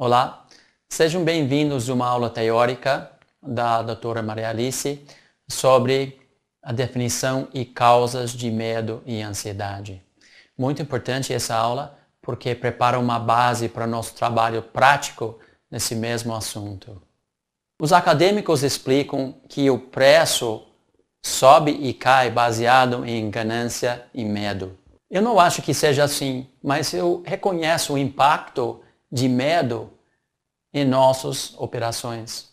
Olá, sejam bem-vindos a uma aula teórica da doutora Maria Alice sobre a definição e causas de medo e ansiedade. Muito importante essa aula porque prepara uma base para o nosso trabalho prático nesse mesmo assunto. Os acadêmicos explicam que o preço sobe e cai baseado em ganância e medo. Eu não acho que seja assim, mas eu reconheço o impacto de medo em nossas operações.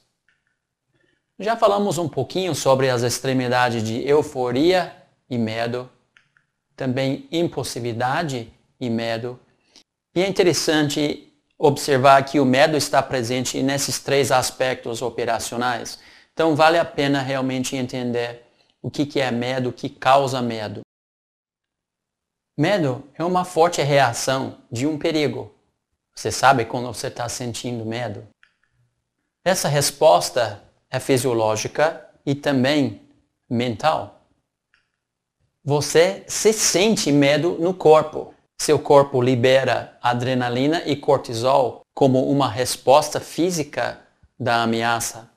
Já falamos um pouquinho sobre as extremidades de euforia e medo, também impulsividade e medo. E é interessante observar que o medo está presente nesses três aspectos operacionais. Então vale a pena realmente entender o que é medo, o que causa medo. Medo é uma forte reação de um perigo. Você sabe quando você está sentindo medo? Essa resposta é fisiológica e também mental. Você se sente medo no corpo. Seu corpo libera adrenalina e cortisol como uma resposta física da ameaça.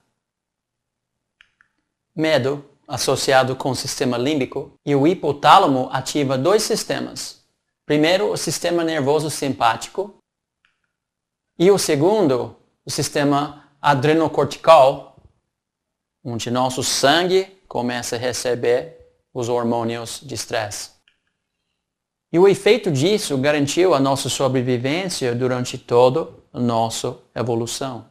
Medo, associado com o sistema límbico, e o hipotálamo ativa dois sistemas. Primeiro, o sistema nervoso simpático, e o segundo, o sistema adrenocortical, onde nosso sangue começa a receber os hormônios de estresse. E o efeito disso garantiu a nossa sobrevivência durante toda a nossa evolução.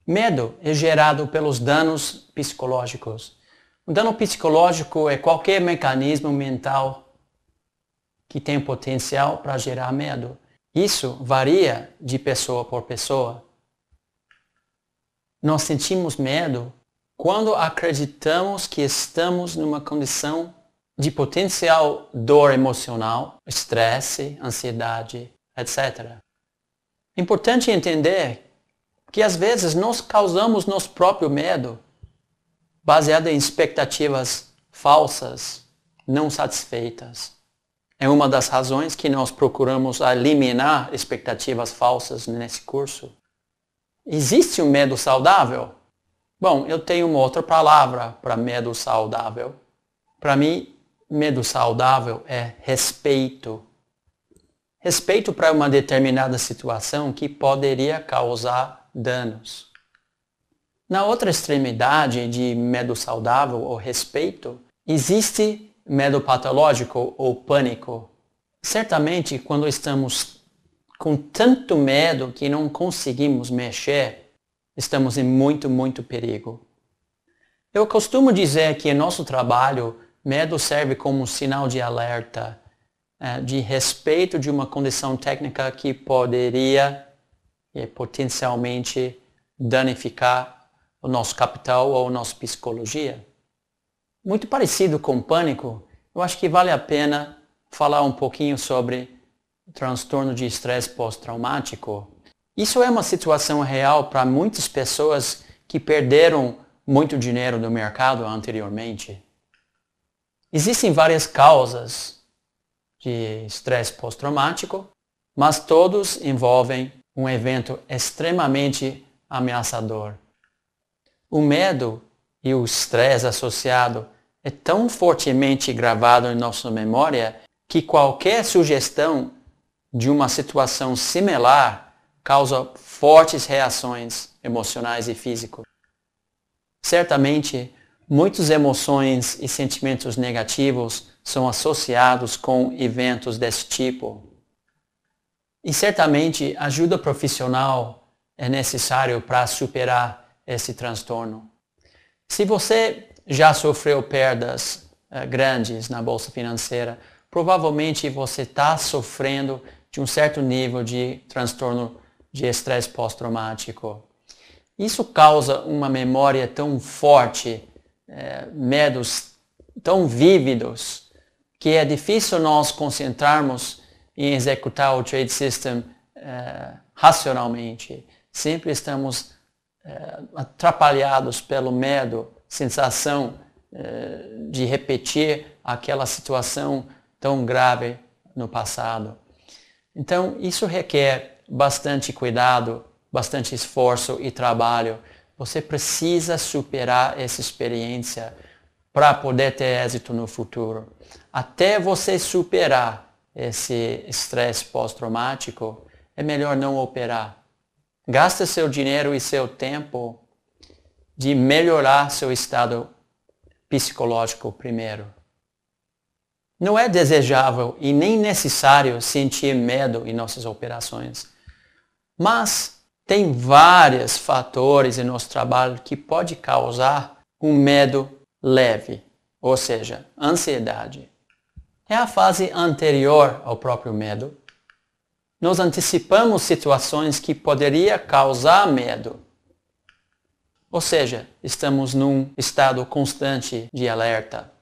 Medo é gerado pelos danos psicológicos. O dano psicológico é qualquer mecanismo mental que tem potencial para gerar medo. Isso varia de pessoa por pessoa. Nós sentimos medo quando acreditamos que estamos numa condição de potencial dor emocional, estresse, ansiedade, etc. É importante entender que às vezes nós causamos nosso próprio medo baseado em expectativas falsas, não satisfeitas. É uma das razões que nós procuramos eliminar expectativas falsas nesse curso. Existe um medo saudável? Bom, eu tenho uma outra palavra para medo saudável. Para mim, medo saudável é respeito. Respeito para uma determinada situação que poderia causar danos. Na outra extremidade de medo saudável ou respeito, existe medo patológico ou pânico. Certamente, quando estamos com tanto medo que não conseguimos mexer, estamos em muito perigo. Eu costumo dizer que em nosso trabalho, medo serve como um sinal de alerta, de respeito de uma condição técnica que poderia potencialmente danificar o nosso capital ou a nossa psicologia. Muito parecido com pânico, eu acho que vale a pena falar um pouquinho sobre transtorno de estresse pós-traumático. Isso é uma situação real para muitas pessoas que perderam muito dinheiro no mercado anteriormente. Existem várias causas de estresse pós-traumático, mas todos envolvem um evento extremamente ameaçador. O medo e o estresse associado é tão fortemente gravado em nossa memória que qualquer sugestão de uma situação similar causa fortes reações emocionais e físicas. Certamente, muitas emoções e sentimentos negativos são associados com eventos desse tipo. E certamente, ajuda profissional é necessário para superar esse transtorno. Se você já sofreu perdas grandes na bolsa financeira, provavelmente você está sofrendo de um certo nível de transtorno de estresse pós-traumático. Isso causa uma memória tão forte, medos tão vívidos, que é difícil nós concentrarmos em executar o trade system racionalmente. Sempre estamos atrapalhados pelo medo, sensação de repetir aquela situação tão grave no passado. Então, isso requer bastante cuidado, bastante esforço e trabalho. Você precisa superar essa experiência para poder ter êxito no futuro. Até você superar esse estresse pós-traumático, é melhor não operar. Gasta seu dinheiro e seu tempo de melhorar seu estado psicológico primeiro. Não é desejável e nem necessário sentir medo em nossas operações. Mas tem vários fatores em nosso trabalho que pode causar um medo leve, ou seja, ansiedade. É a fase anterior ao próprio medo. Nós antecipamos situações que poderiam causar medo. Ou seja, estamos num estado constante de alerta.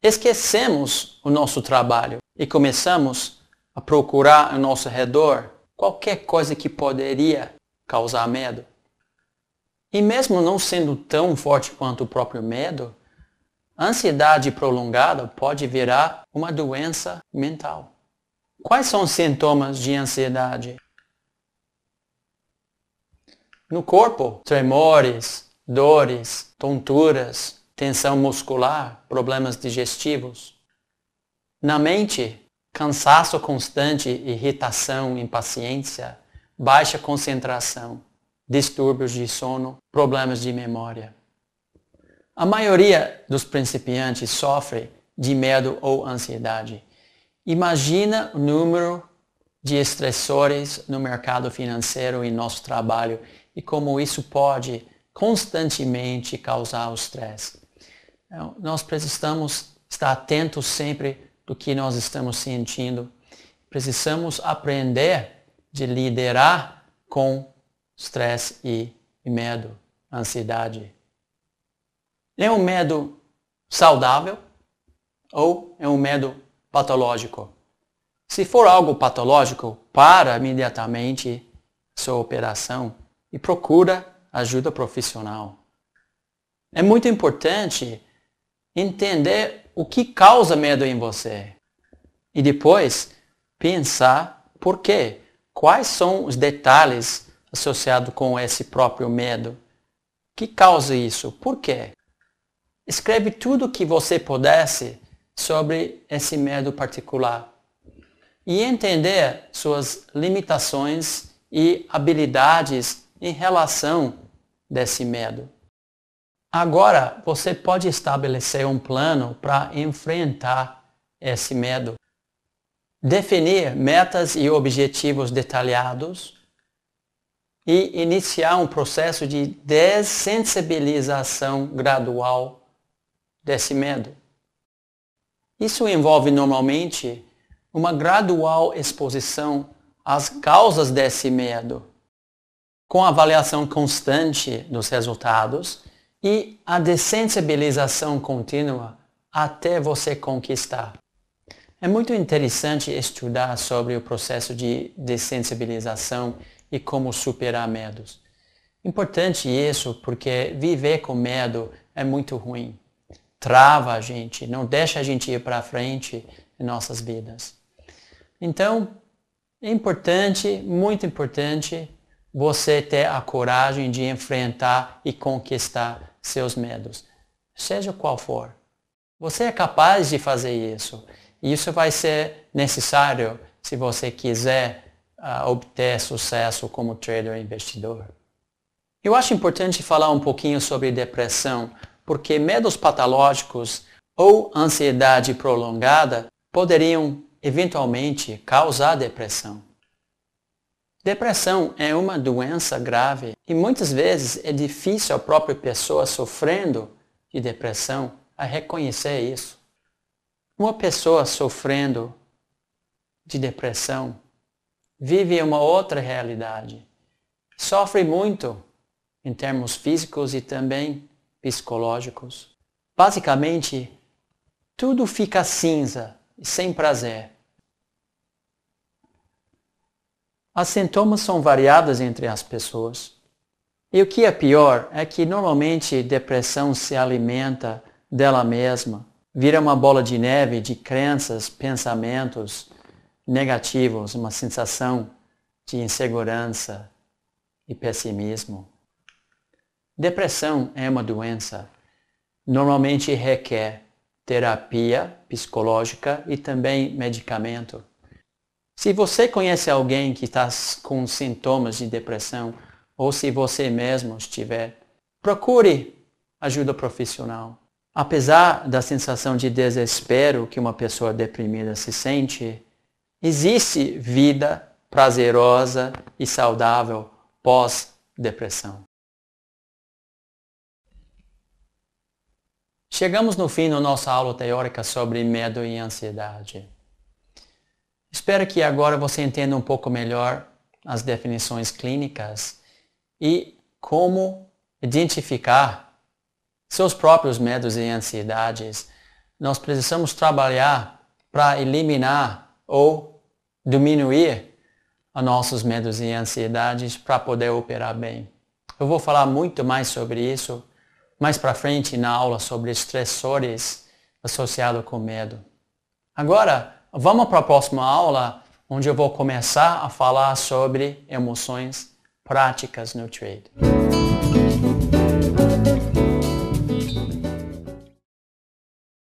Esquecemos o nosso trabalho e começamos a procurar ao nosso redor qualquer coisa que poderia causar medo. E mesmo não sendo tão forte quanto o próprio medo, a ansiedade prolongada pode virar uma doença mental. Quais são os sintomas de ansiedade? No corpo, tremores, dores, tonturas, tensão muscular, problemas digestivos. Na mente, cansaço constante, irritação, impaciência, baixa concentração, distúrbios de sono, problemas de memória. A maioria dos principiantes sofre de medo ou ansiedade. Imagina o número de estressores no mercado financeiro e nosso trabalho e como isso pode constantemente causar o estresse. Nós precisamos estar atentos sempre do que nós estamos sentindo. Precisamos aprender de liderar com estresse e medo, ansiedade. É um medo saudável ou é um medo patológico? Se for algo patológico, para imediatamente sua operação e procura ajuda profissional. É muito importante entender o que causa medo em você e depois pensar por quê. Quais são os detalhes associados com esse próprio medo? O que causa isso? Por quê? Escreve tudo o que você pudesse sobre esse medo particular e entender suas limitações e habilidades em relação desse medo. Agora, você pode estabelecer um plano para enfrentar esse medo. Definir metas e objetivos detalhados e iniciar um processo de dessensibilização gradual desse medo. Isso envolve normalmente uma gradual exposição às causas desse medo, com avaliação constante dos resultados e a dessensibilização contínua até você conquistar. É muito interessante estudar sobre o processo de dessensibilização e como superar medos. Importante isso porque viver com medo é muito ruim. Trava a gente, não deixa a gente ir para frente em nossas vidas. Então, é importante, muito importante, você ter a coragem de enfrentar e conquistar seus medos, seja qual for. Você é capaz de fazer isso. E isso vai ser necessário se você quiser obter sucesso como trader e investidor. Eu acho importante falar um pouquinho sobre depressão, porque medos patológicos ou ansiedade prolongada poderiam eventualmente causar depressão. Depressão é uma doença grave e muitas vezes é difícil a própria pessoa sofrendo de depressão a reconhecer isso. Uma pessoa sofrendo de depressão vive uma outra realidade. Sofre muito em termos físicos e também psicológicos. Basicamente, tudo fica cinza e sem prazer. Os sintomas são variados entre as pessoas. E o que é pior é que normalmente depressão se alimenta dela mesma, vira uma bola de neve de crenças, pensamentos negativos, uma sensação de insegurança e pessimismo. Depressão é uma doença. Normalmente requer terapia psicológica e também medicamento. Se você conhece alguém que está com sintomas de depressão, ou se você mesmo estiver, procure ajuda profissional. Apesar da sensação de desespero que uma pessoa deprimida se sente, existe vida prazerosa e saudável pós-depressão. Chegamos no fim da nossa aula teórica sobre medo e ansiedade. Espero que agora você entenda um pouco melhor as definições clínicas e como identificar seus próprios medos e ansiedades. Nós precisamos trabalhar para eliminar ou diminuir os nossos medos e ansiedades para poder operar bem. Eu vou falar muito mais sobre isso mais para frente na aula sobre estressores associados com medo. Agora, vamos para a próxima aula, onde eu vou começar a falar sobre emoções práticas no trade.